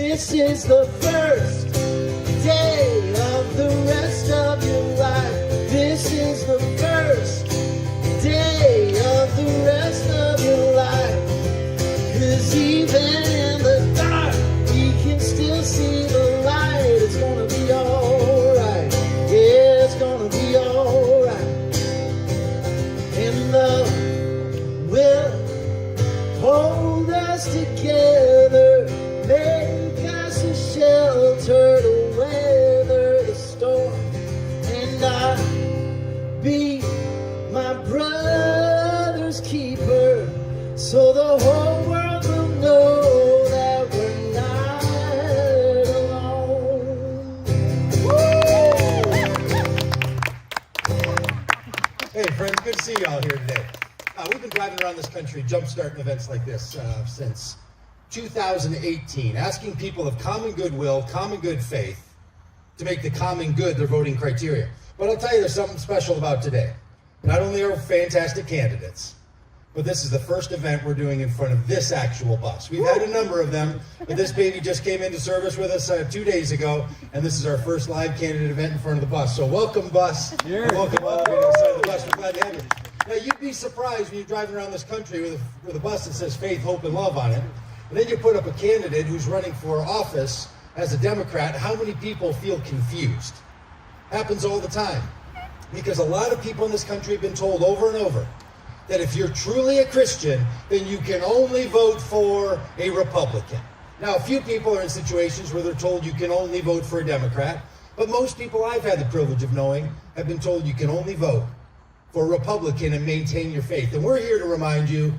This is the first day of the rest of your life. This is the first day of the rest of your life. 'Cause even in the dark, we can still see the light. It's gonna be alright. Yeah, it's gonna be alright. And love will hold us together, make us a shelter to weather the storm. And I'll be my brother's keeper, so the whole world will know that we're not alone. Hey friends, good to see you all here today. We've been driving around this country jumpstarting events like this since 2018, asking people of common goodwill, common good faith, to make the common good their voting criteria. But I'll tell you, there's something special about today. Not only are fantastic candidates, but this is the first event we're doing in front of this actual bus. We've had a number of them, but this baby just came into service with us 2 days ago, and this is our first live candidate event in front of the bus. So welcome, bus. And welcome all the way to the side of the bus. We're glad to have you. Now, you'd be surprised when you're driving around this country with a bus that says faith, hope, and love on it, and then you put up a candidate who's running for office as a Democrat, how many people feel confused? Happens all the time. Because a lot of people in this country have been told over and over that if you're truly a Christian, then you can only vote for a Republican. Now, a few people are in situations where they're told you can only vote for a Democrat, but most people I've had the privilege of knowing have been told you can only vote for a Republican and maintain your faith. And we're here to remind you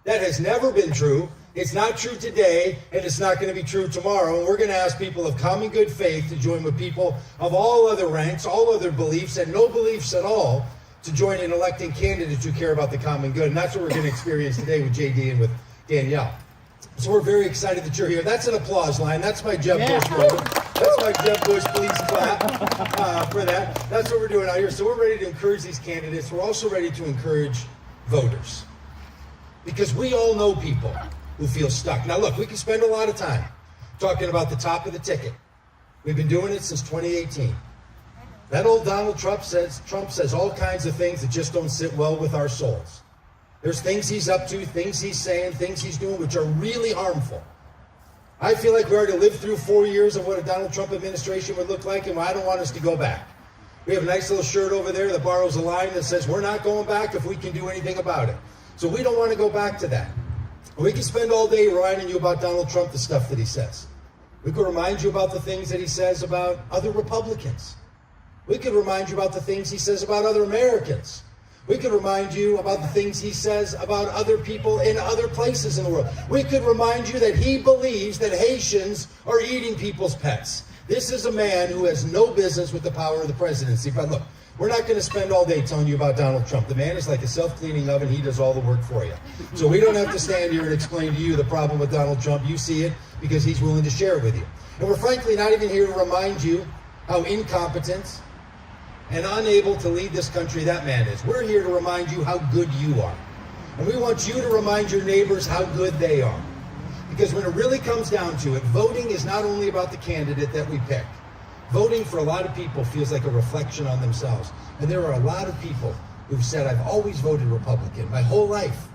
that has never been true. It's not true today, and it's not going to be true tomorrow. And we're going to ask people of common good faith to join with people of all other ranks, all other beliefs, and no beliefs at all, to join in electing candidates who care about the common good. And that's what we're going to experience today with JD and with Danielle. So we're very excited that you're here. That's an applause line. That's my Jeb Bush moment. That's my Jeb Bush, please clap for that. That's what we're doing out here. So we're ready to encourage these candidates. We're also ready to encourage voters. Because we all know people who feel stuck. Now look, we can spend a lot of time talking about the top of the ticket. We've been doing it since 2018. That old Donald Trump says all kinds of things that just don't sit well with our souls. There's things he's up to, things he's saying, things he's doing, which are really harmful. I feel like we already lived through 4 years of what a Donald Trump administration would look like, and I don't want us to go back. We have a nice little shirt over there that borrows a line that says, we're not going back if we can do anything about it. So we don't want to go back to that. We can spend all day reminding you about Donald Trump, the stuff that he says. We could remind you about the things that he says about other Republicans. We could remind you about the things he says about other Americans. We could remind you about the things he says about other people in other places in the world. We could remind you that he believes that Haitians are eating people's pets. This is a man who has no business with the power of the presidency. But look, we're not going to spend all day telling you about Donald Trump. The man is like a self-cleaning oven. He does all the work for you. So we don't have to stand here and explain to you the problem with Donald Trump. You see it because he's willing to share it with you. And we're frankly not even here to remind you how incompetent and unable to lead this country that man is. We're here to remind you how good you are. And we want you to remind your neighbors how good they are. Because when it really comes down to it, voting is not only about the candidate that we pick. Voting for a lot of people feels like a reflection on themselves. And there are a lot of people who've said, I've always voted Republican my whole life.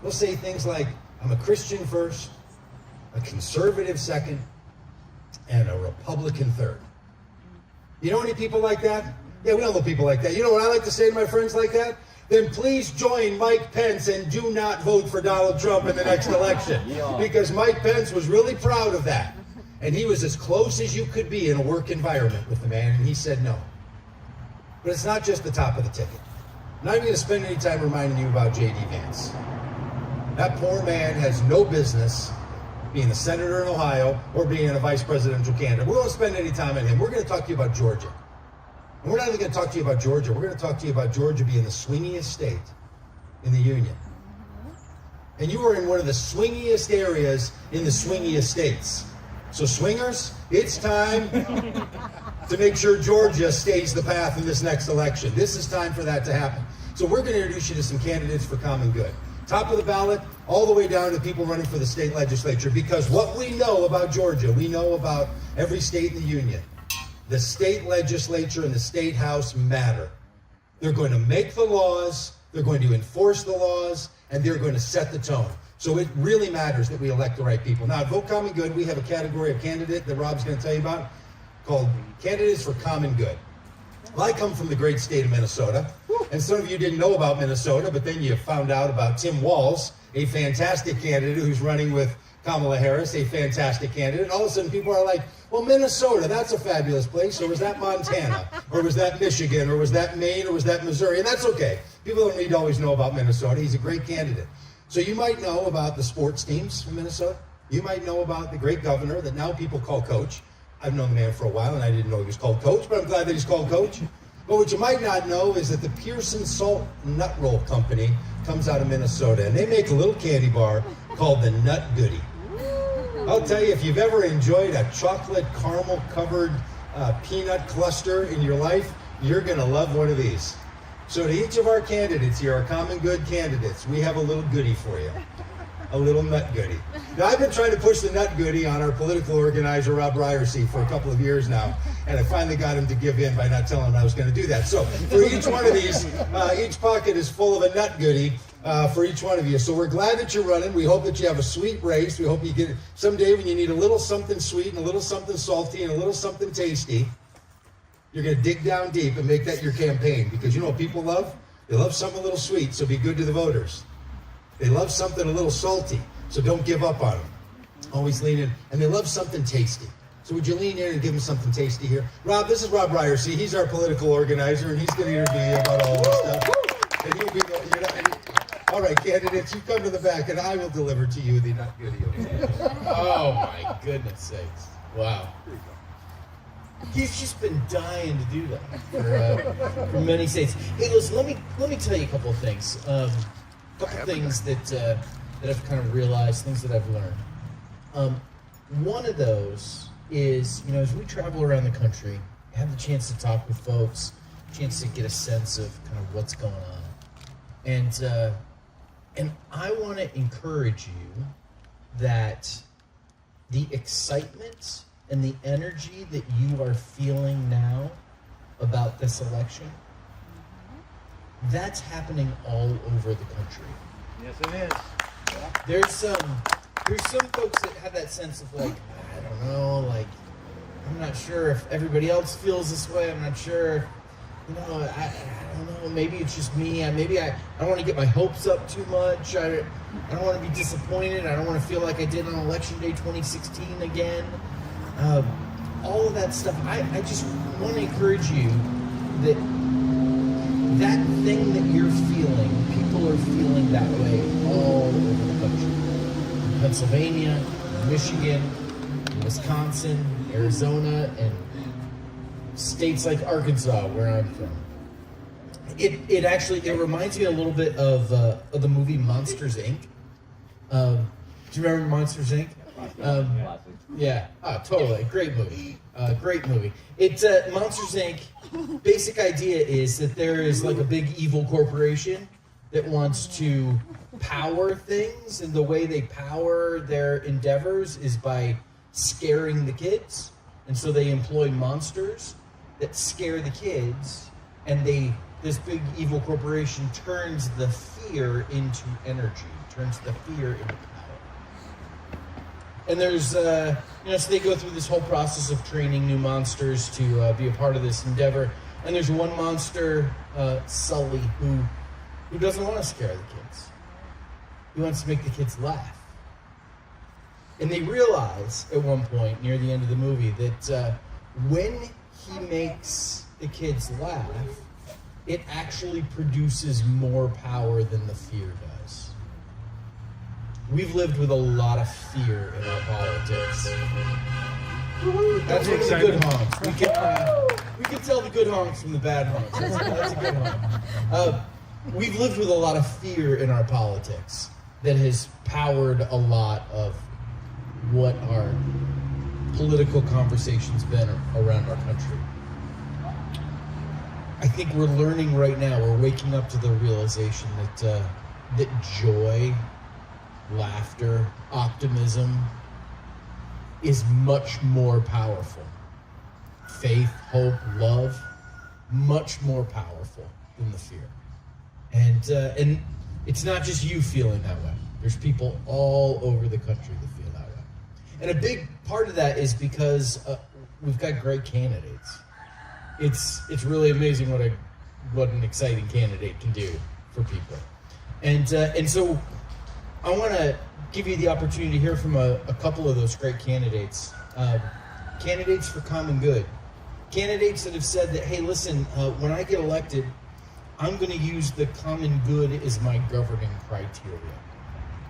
They'll say things like, I'm a Christian first, a conservative second, and a Republican third. You know any people like that? Yeah, we all know people like that. You know what I like to say to my friends like that? Then please join Mike Pence and do not vote for Donald Trump in the next election. Because Mike Pence was really proud of that. And he was as close as you could be in a work environment with the man, and he said no. But it's not just the top of the ticket. I'm not even going to spend any time reminding you about J.D. Vance. That poor man has no business being a senator in Ohio or being a vice presidential candidate. We won't spend any time on him. We're going to talk to you about Georgia. And we're not even going to talk to you about Georgia. We're going to talk to you about Georgia being the swingiest state in the union. And you are in one of the swingiest areas in the swingiest states. So swingers, it's time to make sure Georgia stays the path in this next election. This is time for that to happen. So we're going to introduce you to some candidates for common good. Top of the ballot, all the way down to people running for the state legislature, because what we know about Georgia, we know about every state in the union. The state legislature and the state house matter. They're going to make the laws, they're going to enforce the laws, and they're going to set the tone. So it really matters that we elect the right people. Now, at Vote Common Good, we have a category of candidate that Rob's going to tell you about called Candidates for Common Good. Well, I come from the great state of Minnesota, and some of you didn't know about Minnesota, but then you found out about Tim Walz, a fantastic candidate who's running with Kamala Harris, a fantastic candidate. And all of a sudden people are like, well, Minnesota, that's a fabulous place. Or was that Montana? Or was that Michigan? Or was that Maine? Or was that Missouri? And that's okay. People don't need to always know about Minnesota. He's a great candidate. So you might know about the sports teams from Minnesota. You might know about the great governor that now people call Coach. I've known the man for a while, and I didn't know he was called Coach, but I'm glad that he's called Coach. But what you might not know is that the Pearson Salt Nut Roll Company comes out of Minnesota, and they make a little candy bar called the Nut Goody. I'll tell you, if you've ever enjoyed a chocolate caramel covered peanut cluster in your life, you're going to love one of these. So to each of our candidates here, our common good candidates, we have a little goodie for you. A little nut goodie. Now, I've been trying to push the nut goodie on our political organizer, Rob Ryerson, for a couple of years now, and I finally got him to give in by not telling him I was going to do that. So for each one of these, each pocket is full of a nut goodie for each one of you. So we're glad that you're running. We hope that you have a sweet race. We hope you get someday when you need a little something sweet and a little something salty and a little something tasty, you're going to dig down deep and make that your campaign. Because you know what people love? They love something a little sweet, so be good to the voters. They love something a little salty, so don't give up on them. Always lean in. And they love something tasty. So would you lean in and give them something tasty here? Rob, this is Rob Ryerson. He's our political organizer, and he's going to interview you about all this stuff. And he'll be all right, candidates, you come to the back, and I will deliver to you the nut goodie. Oh, my goodness sakes. Wow. He's just been dying to do that for many states. Hey, listen, let me tell you a couple of things. Things that I've kind of realized, things that I've learned. One of those is, as we travel around the country, have the chance to talk with folks, chance to get a sense of kind of what's going on. And I want to encourage you that the excitement and the energy that you are feeling now about this election, that's happening all over the country. Yes, it is. There's some folks that have that sense of like, I don't know, like, I'm not sure if everybody else feels this way. I'm not sure, I don't know, maybe it's just me. I don't want to get my hopes up too much. I don't want to be disappointed. I don't want to feel like I did on Election Day 2016 again. All of that stuff. I just want to encourage you that thing that you're feeling, people are feeling that way all over the country. In Pennsylvania, Michigan, Wisconsin, Arizona, and states like Arkansas, where I'm from. It reminds me a little bit of the movie Monsters, Inc. Do you remember Monsters, Inc.? Yeah, totally. Great movie. It's Monsters, Inc. Basic idea is that there is like a big evil corporation that wants to power things, and the way they power their endeavors is by scaring the kids. And so they employ monsters that scare the kids, and this big evil corporation turns the fear into energy, turns the fear into power. And there's, so they go through this whole process of training new monsters to be a part of this endeavor. And there's one monster, Sully, who doesn't want to scare the kids. He wants to make the kids laugh. And they realize at one point near the end of the movie that when he makes the kids laugh, it actually produces more power than the fear does. We've lived with a lot of fear in our politics. That's one of the good honks. We can tell the good honks from the bad honks. That's a good honk. We've lived with a lot of fear in our politics that has powered a lot of what our political conversation's been around our country. I think we're learning right now, we're waking up to the realization that joy laughter, optimism is much more powerful. Faith, hope, love, much more powerful than the fear. And it's not just you feeling that way. There's people all over the country that feel that way. And a big part of that is because we've got great candidates. It's really amazing what an exciting candidate can do for people. And so I want to give you the opportunity to hear from a couple of those great candidates. Candidates for common good. Candidates that have said that, hey, listen, when I get elected, I'm going to use the common good as my governing criteria.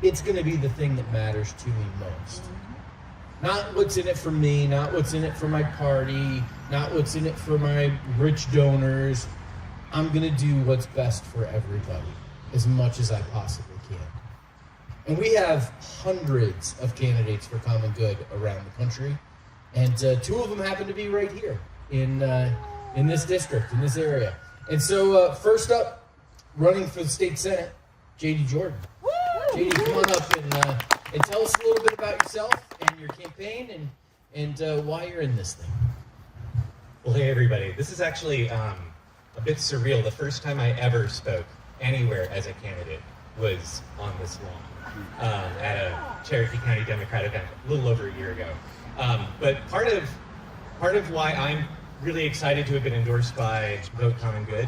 It's going to be the thing that matters to me most. Not what's in it for me, not what's in it for my party, not what's in it for my rich donors. I'm going to do what's best for everybody as much as I possibly can. And we have hundreds of candidates for common good around the country. And two of them happen to be right here in this district, in this area. And so first up, running for the state senate, J.D. Jordan. J.D., come on up and tell us a little bit about yourself and your campaign and why you're in this thing. Well, hey everybody. This is actually a bit surreal. The first time I ever spoke anywhere as a candidate was on this lawn at a Cherokee County Democrat event a little over a year ago. But part of why I'm really excited to have been endorsed by Vote Common Good.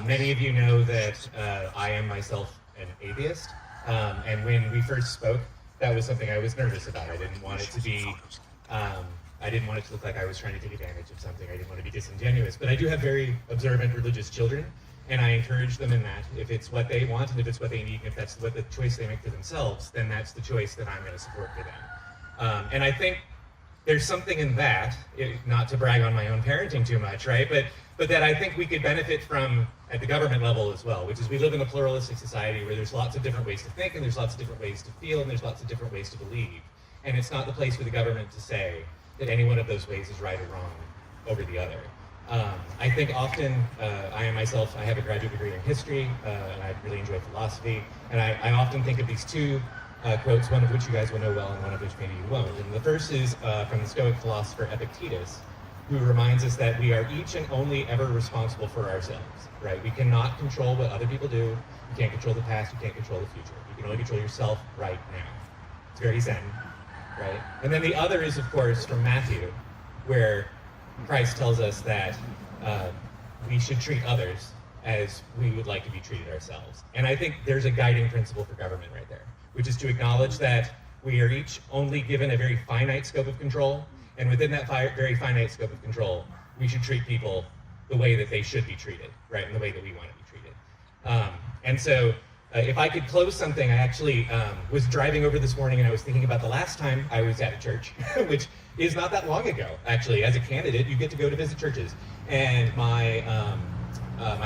Many of you know that I am myself an atheist, and when we first spoke, that was something I was nervous about. I didn't want it to be, I didn't want it to look like I was trying to take advantage of something. I didn't want to be disingenuous, but I do have very observant religious children, and I encourage them in that. If it's what they want, and if it's what they need, and if that's what the choice they make for themselves, then that's the choice that I'm going to support for them. And I think there's something in that, not to brag on my own parenting too much, right? But that I think we could benefit from at the government level as well, which is we live in a pluralistic society where there's lots of different ways to think, and there's lots of different ways to feel, and there's lots of different ways to believe. And it's not the place for the government to say that any one of those ways is right or wrong over the other. I think often, I have a graduate degree in history, and I really enjoy philosophy, and I often think of these two quotes, one of which you guys will know well and one of which maybe you won't. And the first is from the Stoic philosopher Epictetus, who reminds us that we are each and only ever responsible for ourselves, right? We cannot control what other people do. You can't control the past, you can't control the future. You can only control yourself right now. It's very zen, right? And then the other is, of course, from Matthew, where Christ tells us that we should treat others as we would like to be treated ourselves. And I think there's a guiding principle for government right there, which is to acknowledge that we are each only given a very finite scope of control, and within that very finite scope of control, we should treat people the way that they should be treated, right, in the way that we want to be treated. And so if I could close something, I actually was driving over this morning and I was thinking about the last time I was at a church, which is not that long ago, actually. As a candidate, you get to go to visit churches. And my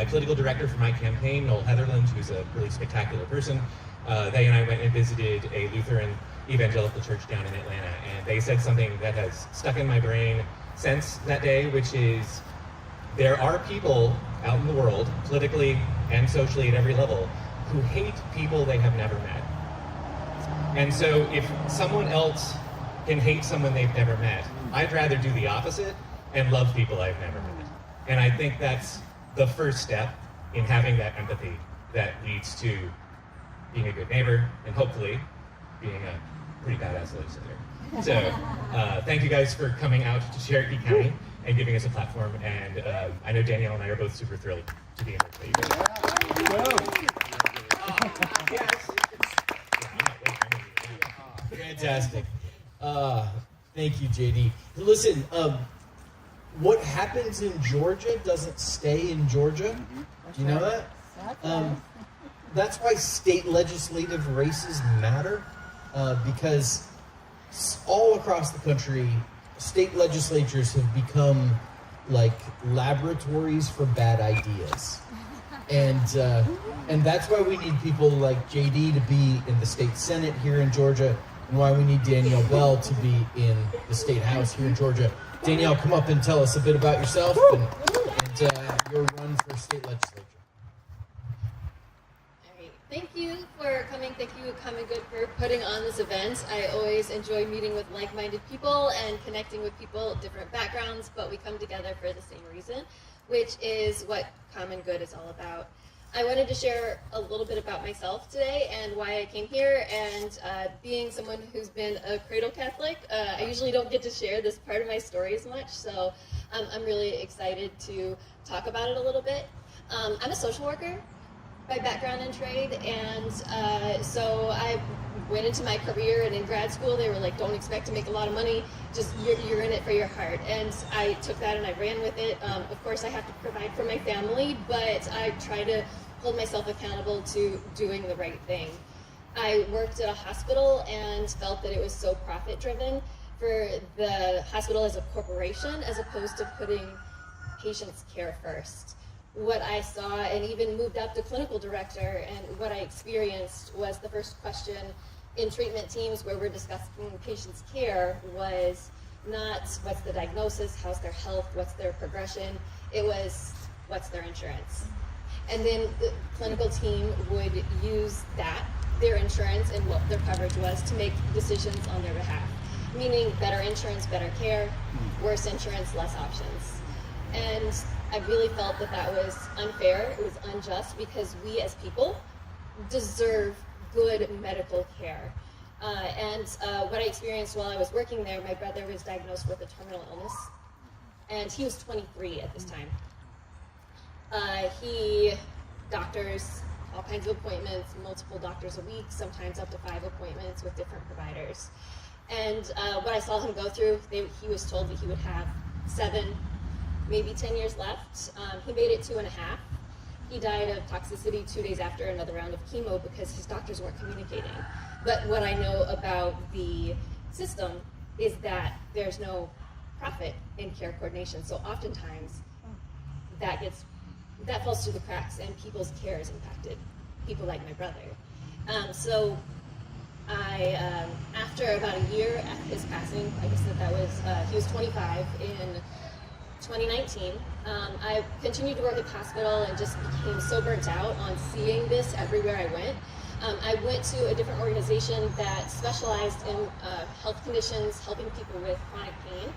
political director for my campaign, Noel Heatherland, who's a really spectacular person, they and I went and visited a Lutheran evangelical church down in Atlanta, and they said something that has stuck in my brain since that day, which is there are people out in the world, politically and socially at every level, who hate people they have never met. And so if someone else can hate someone they've never met, I'd rather do the opposite and love people I've never met. And I think that's the first step in having that empathy that leads to being a good neighbor and hopefully being a pretty badass legislator. So thank you guys for coming out to Cherokee County and giving us a platform. And I know Danielle and I are both super thrilled to be in here. Yes. Fantastic. Thank you, JD. Listen, what happens in Georgia doesn't stay in Georgia. Do you know that? That's why state legislative races matter, because all across the country, state legislatures have become like laboratories for bad ideas. And that's why we need people like JD to be in the state Senate here in Georgia, and why we need Danielle Bell to be in the state house here in Georgia. Danielle, come up and tell us a bit about yourself and your run for state legislature. All right. Thank you for coming. Thank you, Common Good, for putting on this event. I always enjoy meeting with like-minded people and connecting with people of different backgrounds, but we come together for the same reason, which is what Common Good is all about. I wanted to share a little bit about myself today and why I came here, and being someone who's been a cradle Catholic, I usually don't get to share this part of my story as much, so I'm really excited to talk about it a little bit. I'm a social worker by background and trade, and so I went into my career, and in grad school they were like, don't expect to make a lot of money, just you're in it for your heart. And I took that and I ran with it. Of course I have to provide for my family, but I try to hold myself accountable to doing the right thing. I worked at a hospital and felt that it was so profit driven for the hospital as a corporation as opposed to putting patients' care first. What I saw, and even moved up to clinical director, and what I experienced was the first question in treatment teams where we're discussing patients' care was not what's the diagnosis, how's their health, what's their progression. It was what's their insurance. And then the clinical team would use that, their insurance and what their coverage was, to make decisions on their behalf. Meaning better insurance, better care, worse insurance, less options. And I really felt that that was unfair, it was unjust, because we as people deserve good medical care. What I experienced while I was working there, my brother was diagnosed with a terminal illness, and he was 23 at this time. Doctors, all kinds of appointments, multiple doctors a week, sometimes up to 5 appointments with different providers. And what I saw him go through, he was told that he would have 7, maybe 10 years left. He made it 2.5. He died of toxicity 2 days after another round of chemo because his doctors weren't communicating. But what I know about the system is that there's no profit in care coordination. So oftentimes that falls through the cracks and people's care is impacted, people like my brother. So I, after about a year after his passing, like I said, he was 25 in 2019, I continued to work at the hospital and just became so burnt out on seeing this everywhere I went. I went to a different organization that specialized in health conditions, helping people with chronic pain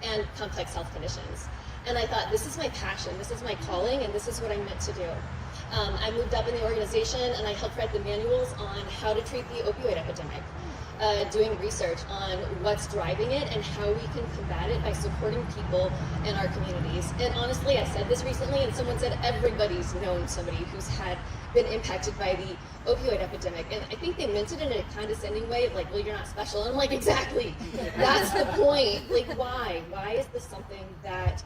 and complex health conditions. And I thought, this is my passion, this is my calling, and this is what I'm meant to do. I moved up in the organization and I helped write the manuals on how to treat the opioid epidemic. Doing research on what's driving it and how we can combat it by supporting people in our communities. And honestly, I said this recently and someone said everybody's known somebody who's been impacted by the opioid epidemic. And I think they meant it in a condescending way of like, well, you're not special. And I'm like, exactly, that's the point. Like, why? Why is this something that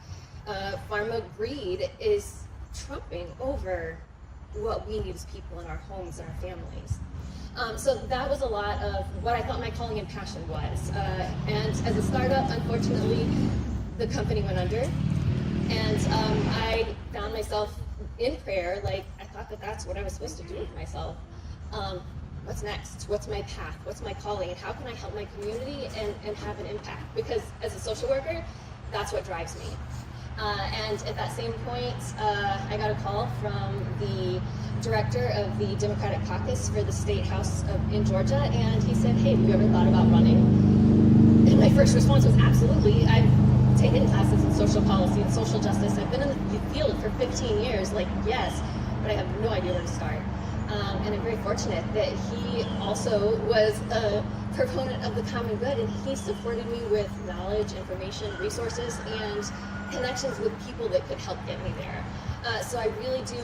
pharma greed is trumping over what we need as people in our homes and our families? So that was a lot of what I thought my calling and passion was. And as a startup, unfortunately, the company went under. And I found myself in prayer, like I thought that that's what I was supposed to do with myself. What's next? What's my path? What's my calling? And how can I help my community and have an impact? Because as a social worker, that's what drives me. And at that same point, I got a call from the director of the Democratic Caucus for the State House in Georgia, and he said, hey, have you ever thought about running? And my first response was, absolutely. I've taken classes in social policy and social justice. I've been in the field for 15 years, like, yes, but I have no idea where to start. And I'm very fortunate that he also was a proponent of the common good, and he supported me with knowledge, information, resources, and connections with people that could help get me there. So I really do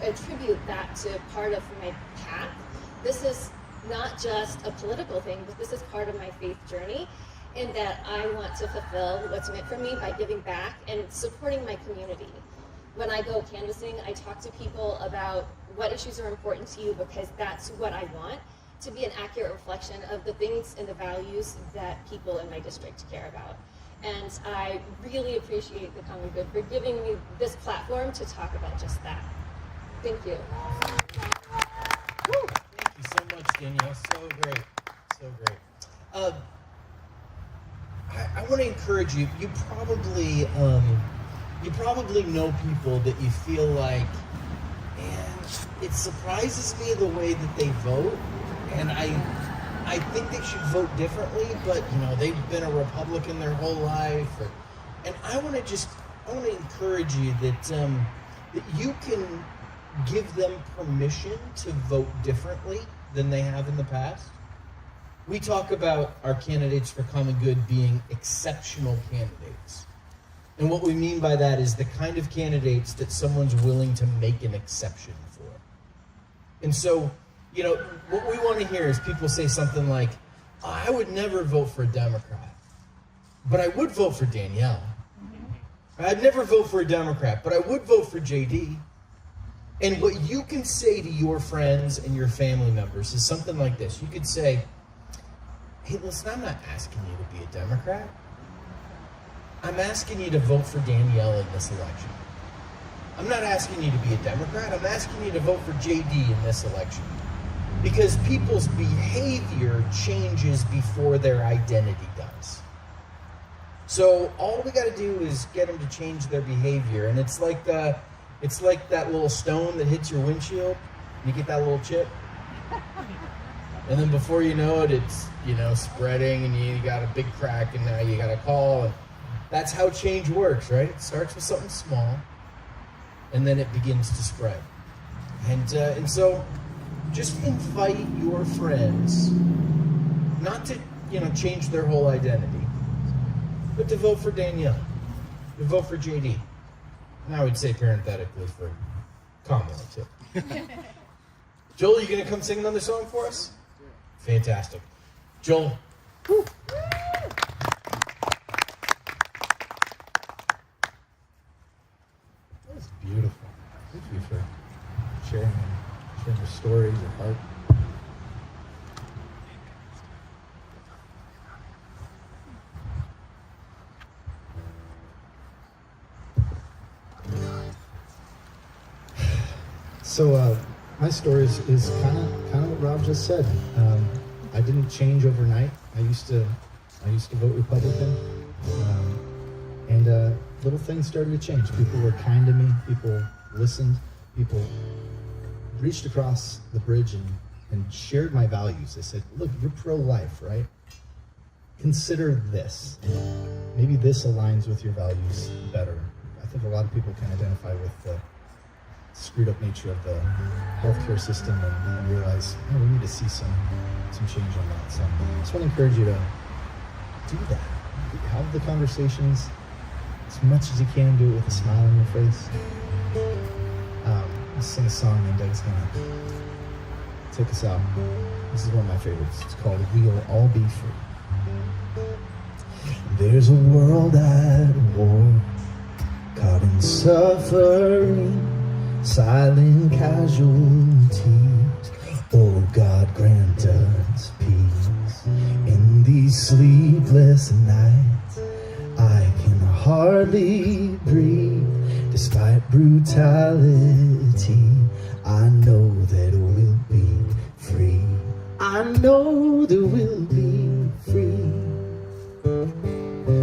attribute that to part of my path. This is not just a political thing, but this is part of my faith journey, in that I want to fulfill what's meant for me by giving back and supporting my community. When I go canvassing, I talk to people about what issues are important to you, because that's what I want to be an accurate reflection of the things and the values that people in my district care about. And I really appreciate the Common Good for giving me this platform to talk about just that. Thank you. Woo. Thank you so much, Danielle. So great. So great. I want to encourage you. You probably know people that you feel like, man, it surprises me the way that they vote, and I think they should vote differently, but they've been a Republican their whole life, and I want to encourage you that that you can give them permission to vote differently than they have in the past. We talk about our candidates for common good being exceptional candidates. And what we mean by that is the kind of candidates that someone's willing to make an exception for. And so, what we want to hear is people say something like, I would never vote for a Democrat, but I would vote for Danielle. I'd never vote for a Democrat, but I would vote for JD. And what you can say to your friends and your family members is something like this. You could say, hey, listen, I'm not asking you to be a Democrat. I'm asking you to vote for Danielle in this election. I'm not asking you to be a Democrat. I'm asking you to vote for JD in this election. Because people's behavior changes before their identity does. So all we got to do is get them to change their behavior. And it's like that little stone that hits your windshield. You get that little chip. And then before you know it, it's, spreading, and you got a big crack, and now you got to call. And that's how change works, right? It starts with something small, and then it begins to spread. And so just invite your friends not to, change their whole identity, but to vote for Danielle, to vote for JD. And I would say parenthetically for Kamala, too. Joel, are you going to come sing another song for us? Fantastic. Joel. Woo. That's beautiful. Thank you for sharing your story, your heart. So my story is kind of what Rob just said. I didn't change overnight. I used to vote Republican, and little things started to change. People were kind to me. People listened. People reached across the bridge and shared my values. They said, "Look, you're pro-life, right? Consider this. Maybe this aligns with your values better." I think a lot of people can identify with the screwed up nature of the healthcare system and realize, we need to see some change on that. So I just want to encourage you to do that. Have the conversations as much as you can. Do it with a smile on your face. Let's sing a song, and Doug's gonna take us out. This is one of my favorites. It's called "We'll All Be Free." There's a world at war, caught in suffering, silent casualties. Oh God, grant us peace in these sleepless nights. I can hardly breathe despite brutality. I know that we'll be free. I know that we'll be free.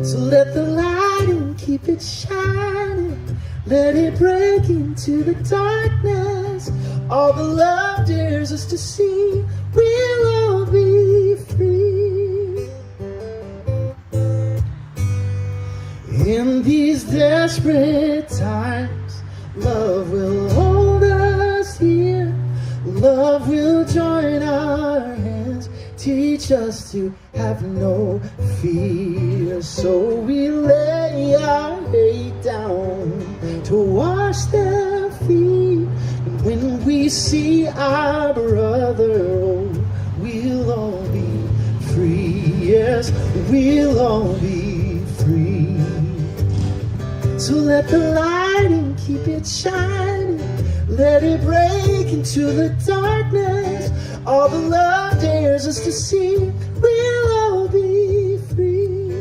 So let the light and keep it shining. Let it break into the darkness. All the love dares us to see. We'll all be free. In these desperate times, love will hold us here. Love will join our hands, teach us to have no fear. So we lay our hate down to wash their feet. And when we see our brother, oh, we'll all be free. Yes, we'll all be free. So let the light and keep it shining. Let it break into the darkness. All the love dares us to see. We'll all be free.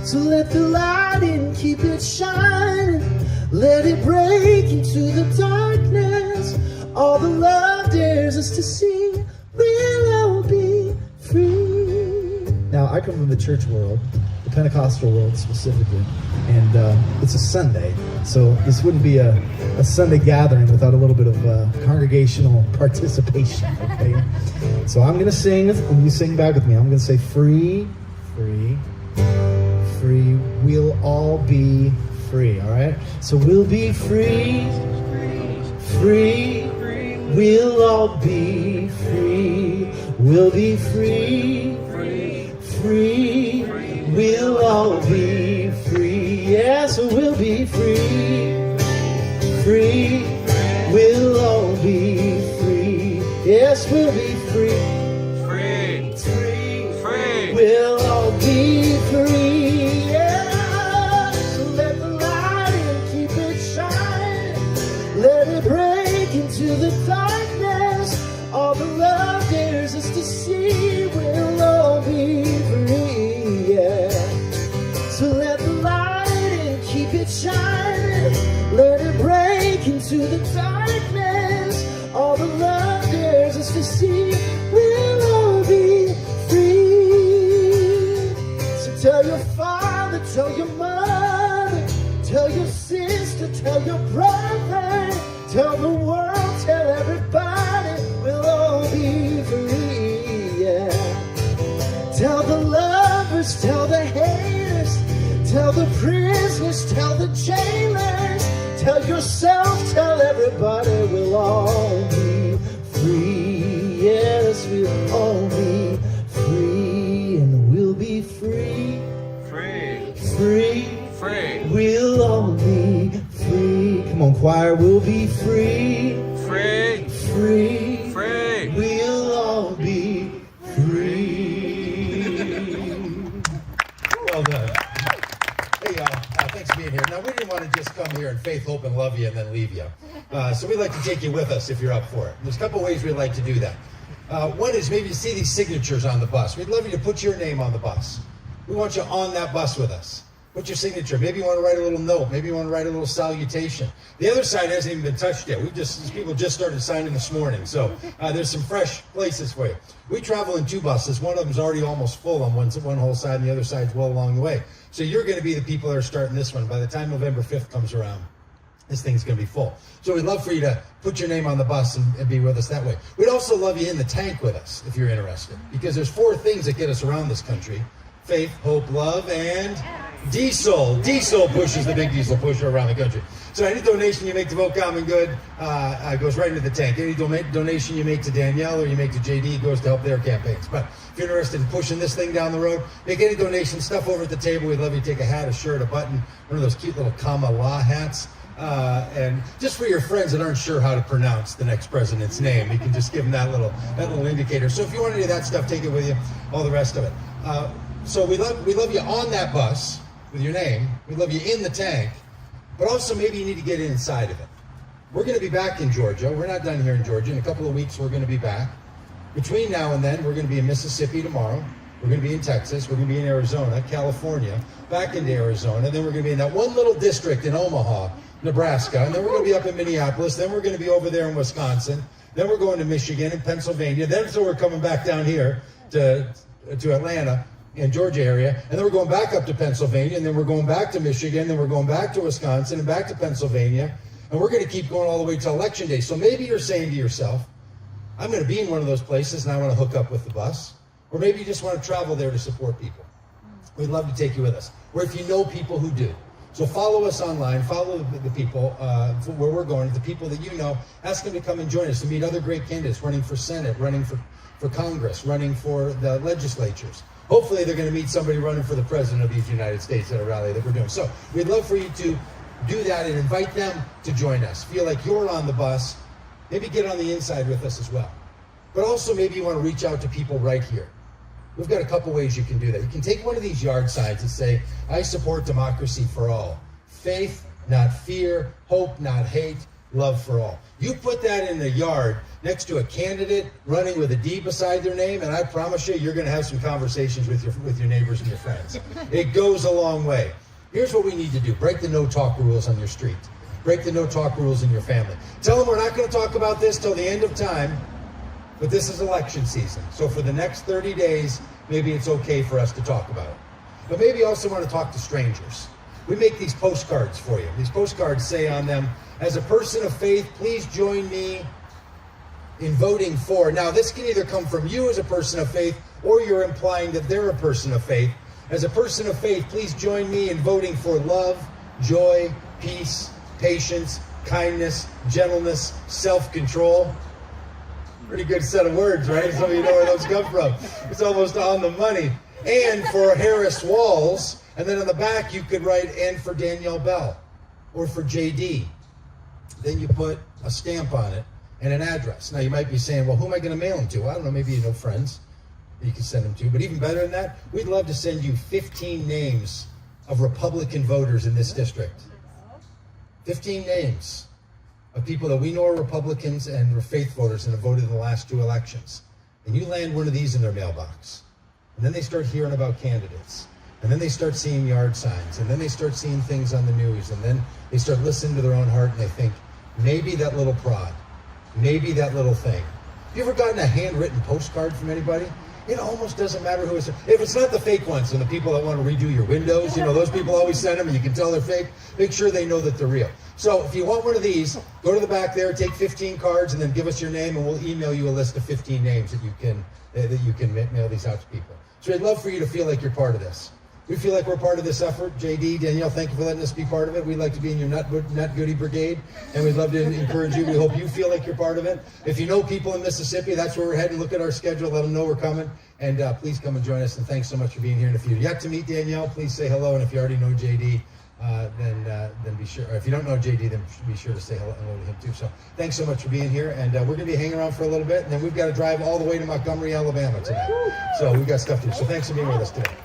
So let the light in, keep it shining. Let it break into the darkness. All the love dares us to see. We'll all be free. Now, I come from the church world. The Pentecostal world specifically. And it's a Sunday, so this wouldn't be a Sunday gathering without a little bit of congregational participation, okay? So I'm going to sing, and you sing back with me. I'm going to say free, free, free. We'll all be free, all right? So we'll be free, free. We'll all be free. We'll be free, free. We'll all be free. Yeah, so we'll be free, free. We'll all be free. Yes, we'll be free, free. We'll all be free. Yeah, so let the light in, keep it shining. Let it break into the darkness. All the love there's us to see. We'll all be free. Yeah. So let the light in, keep it shining. Let it break into the darkness. All the love there's us to see. We'll all be free. So tell your father, tell your mother, tell your sister, tell your brother, tell the world, tell everybody. We'll all be free. Yeah. Tell the lovers, tell the haters, tell the prisoners, tell the jailers, tell yourself, tell everybody. We'll all be free. Yes, we'll all be free, and we'll be free, free. We'll all be free. Come on, choir. We'll be free, free. We'll all be free. Well done. Hey, y'all. Thanks for being here. Now, we didn't want to just come here in faith, hope, and love you and then leave you. So we'd like to take you with us if you're up for it. There's a couple ways we'd like to do that. One is maybe to see these signatures on the bus. We'd love you to put your name on the bus. We want you on that bus with us. Put your signature. Maybe you want to write a little note. Maybe you want to write a little salutation. The other side hasn't even been touched yet. These people just started signing this morning. So there's some fresh places for you. We travel in two buses. One of them's already almost full on one whole side, and the other side's well along the way. So you're going to be the people that are starting this one. By the time November 5th comes around, this thing's going to be full. So we'd love for you to put your name on the bus and be with us that way. We'd also love you in the tank with us if you're interested, because there's 4 things that get us around this country: faith, hope, love, and diesel. Diesel pushes the big diesel pusher around the country. So any donation you make to Vote Common Good goes right into the tank. Any donation you make to Danielle or you make to JD goes to help their campaigns. But if you're interested in pushing this thing down the road, make any donation, stuff over at the table. We'd love you to take a hat, a shirt, a button, one of those cute little Kamala hats. And just for your friends that aren't sure how to pronounce the next president's name, you can just give them that little indicator. So if you want any of that stuff, take it with you, all the rest of it. So we love you on that bus with your name. We love you in the tank, but also maybe you need to get inside of it. We're going to be back in Georgia. We're not done here in Georgia. In a couple of weeks, we're going to be back. Between now and then, we're going to be in Mississippi tomorrow. We're going to be in Texas. We're going to be in Arizona, California, back into Arizona. Then we're going to be in that one little district in Omaha, Nebraska. And then we're going to be up in Minneapolis. Then we're going to be over there in Wisconsin. Then we're going to Michigan and Pennsylvania. Then so we're coming back down here to Atlanta and Georgia area. And then we're going back up to Pennsylvania. And then we're going back to Michigan. Then we're going back to Wisconsin and back to Pennsylvania. And we're going to keep going all the way to Election Day. So maybe you're saying to yourself, I'm going to be in one of those places and I want to hook up with the bus. Or maybe you just want to travel there to support people. We'd love to take you with us. Or if you know people who do. So follow us online, follow the people where we're going, the people that you know. Ask them to come and join us to meet other great candidates running for Senate, running for Congress, running for the legislatures. Hopefully they're going to meet somebody running for the President of these United States at a rally that we're doing. So we'd love for you to do that and invite them to join us. Feel like you're on the bus. Maybe get on the inside with us as well. But also maybe you want to reach out to people right here. We've got a couple ways you can do that. You can take one of these yard signs and say, I support democracy for all. Faith, not fear. Hope, not hate. Love for all. You put that in the yard next to a candidate running with a D beside their name, and I promise you, you're going to have some conversations with your neighbors and your friends. It goes a long way. Here's what we need to do. Break the no-talk rules on your street. Break the no-talk rules in your family. Tell them we're not going to talk about this till the end of time, but this is election season. So for the next 30 days, maybe it's okay for us to talk about it. but maybe you also want to talk to strangers. We make these postcards for you. These postcards say on them, as a person of faith, please join me in voting for. Now, this can either come from you as a person of faith, or you're implying that they're a person of faith. As a person of faith, please join me in voting for love, joy, peace, patience, kindness, gentleness, self-control. Pretty good set of words, right? Some of you know where those come from. It's almost on the money. And for Harris Walls, and then on the back you could write, and for Danielle Bell, or for JD. Then you put a stamp on it and an address. Now you might be saying, well, who am I going to mail them to? I don't know, maybe you know friends that you can send them to. But even better than that, we'd love to send you 15 names of Republican voters in this district. 15 names of people that we know are Republicans and are faith voters and have voted in the last 2 elections. And you land one of these in their mailbox. And then they start hearing about candidates. And then they start seeing yard signs. And then they start seeing things on the news. And then they start listening to their own heart and they think, maybe that little prod, maybe that little thing. Have you ever gotten a handwritten postcard from anybody? It almost doesn't matter who it's. If it's not the fake ones and the people that want to redo your windows, you know, those people always send them and you can tell they're fake. Make sure they know that they're real. So if you want one of these, go to the back there, take 15 cards, and then give us your name, and we'll email you a list of 15 names that you can mail these out to people. So I'd love for you to feel like you're part of this. We feel like we're part of this effort. JD, Danielle, thank you for letting us be part of it. We'd like to be in your nut goody brigade, and we'd love to encourage you. We hope you feel like you're part of it. If you know people in Mississippi, that's where we're heading. Look at our schedule. Let them know we're coming, and please come and join us. And thanks so much for being here. And if you're yet to meet Danielle, please say hello. And if you already know JD, then be sure. Or if you don't know JD, then be sure to say hello to him too. So thanks so much for being here, and we're going to be hanging around for a little bit, and then we've got to drive all the way to Montgomery, Alabama tonight. So we've got stuff to do. So thanks for being with us today.